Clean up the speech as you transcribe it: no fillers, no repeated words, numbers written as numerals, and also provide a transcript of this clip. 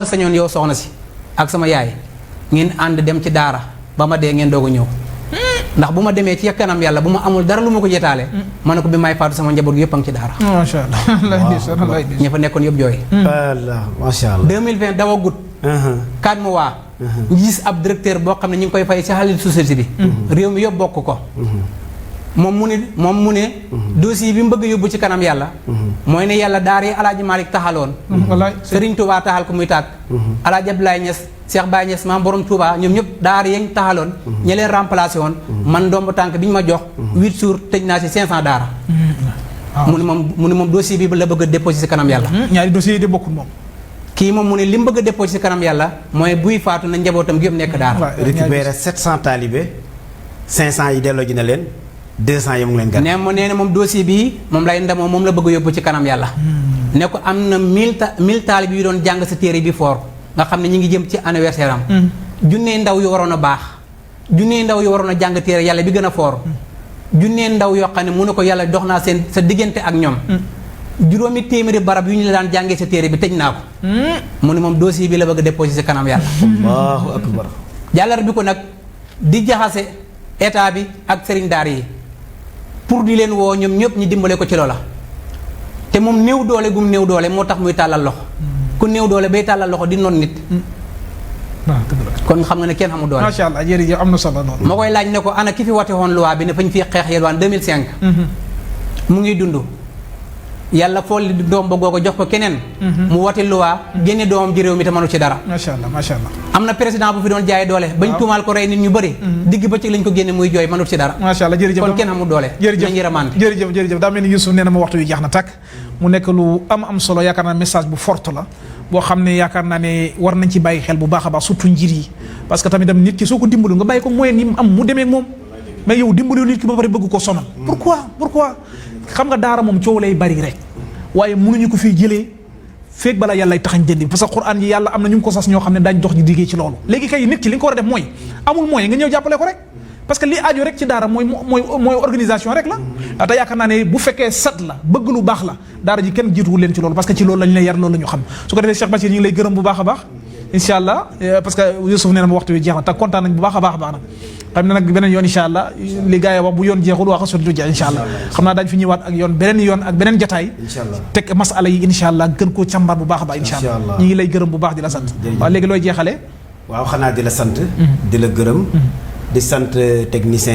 sañoon yow soxna si ak sama yaay ngeen ànd dem ci daara ba ma dee ngeen doog a ñëw ndax bu ma demee ci kanam yàlla bu ma amul dara lu ma ko jetaale ma ne ko bi may faatu sama njaboot gi yëpp a ngi ci daara. macha allah ña fa nekkoon yëpp jooy. macha allah 2020 daw a gut 4 mois ñu gis ab directeur boo xam ne ñu ngi koy fay ci xaalis société bi réew mi yëpp bokk ko moom mu ne dossier bi mu bëgg yóbbu ci kanam yàlla mooy ne yàlla daara yi Alaaji Malick taxaloon Sëriñ Touba taxal ko muy tàkk Alaaji Abdoulaye Niass Cheikh Baye Niass maam borom Touba ñoom ñëpp daara yañ taxaloon ña leen remplacé woon man ndomb tànk bi ñu ma jox 8 jours tëj naa ci 500 daara mu ne moom dossier bi la bëgg a déposé ci kanam yàlla ñaari dossiers yi de bokkul moom kii moom mu ne li mu bëgg a déposé ci kanam yàlla mooy buy faatu na njabootam gi yëpp nekk daara récupéré 700 talibé 500 yi delloo ji na leen 200 yi mu ngi leen gàtt. nee na moom dossier bii moom lay ndamoo moom la bëgg a yóbbu ci kanam yàlla. ne ko am na 1000 taalib yu doon jàng sa téere bi foor nga xam ne ñu ngi jëm ci anniversaire am. junnee ndaw yu waroon a baax. junnee ndaw yu waroon a jàng téere yàlla bi gën a foor. junnee ndaw yoo xam ne mu ne ko yàlla dox naa seen sa diggante ak ñoom. juróomi téeméeri barab yu ñu la daan jàngee sa téere bi tëj naa ko. mu ne moom dossier bi la bëgg a déposé ci kanam yàlla. allahu akbar. jàllar bi ko nag di jaxase état bi ak sëriñ daar yi. pour di leen woo ñoom ñëpp ñu dimbale ko ci loola te moom néew doole gum néew doole moo tax muy tàllal loxo ku néew doole bay tàllal loxo di noon nit kon xam nga ne kenn xamul doole. macha allah jërëjëf am na solo loolu. ma koy laaj ne ko ana ki fi wate woon loi bi ne fañ fi xeex yelwaan 2005 mu ngi dund yàlla fool li doom ba googu jox ko keneen mu wate loi génne doomam ji réew mi te mënu ci dara. macha allah macha allah. am na président bu fi doon jaay doole bañ tuumaal ko rey nit ñu bëri digg bëccëg lañ ko génne muy jooy mënut ci dara. macha allah jërëjëf kon kenn xamul doole. jërëjëf daa mel ni Youssouf nee na ma waxtu wi jeex na tàkk mu nekk lu am solo yaakaar naa message bu forte la boo xam ne yaakaar naa ne war nañ ci bàyyi xel bu baax a baax surtout njir yi parce que tamit dem nit ki soo ko dimbalu nga bàyyi ko moyen yi mu am mu demee ak moom mais yow dimbalu nit ki ba pare bëgg ko sonal pourquoi xam nga daara moom coow lay bari rek waaye mënuñu ko fii jëlee feeg balaa yàlla ay taxañ jëndi parce que Qur'an yi yàlla am na ñu ngi ko sas ñoo xam ne daañ dox di liggéey ci loolu léegi kay nit ki li nga ko war a def mooy amul moyen nga ñëw jàppale ko rek parce que li aajo rek ci daara mooy organisation rek la te yaakaar naa ne bu fekkee sat la bëgg lu baax la daara ji kenn jiituwul leen ci loolu parce que ci loolu lañ lay yar loolu la ñu xam su ko defee Cheikh Bachir ñu ngi lay gërëm bu baax a baax incha allah parce que Youssouf nee na ma waxtu wi jeex na te kontaan nañ bu baax a baax nag xam ne nag beneen yoon incha allah li gars yi wax bu yoon jeexul waa xasut du jeex incha allah xam naa daañu fi ñëwaat ak yoon ak beneen jataay teg masala yi incha allah gën koo càmbar bu baax a baax incha allah ñu ngi lay gërëm bu baax di la sant waaw léegi looy jeexalee waaw xanaa di la sant di la gërëm di sant technicien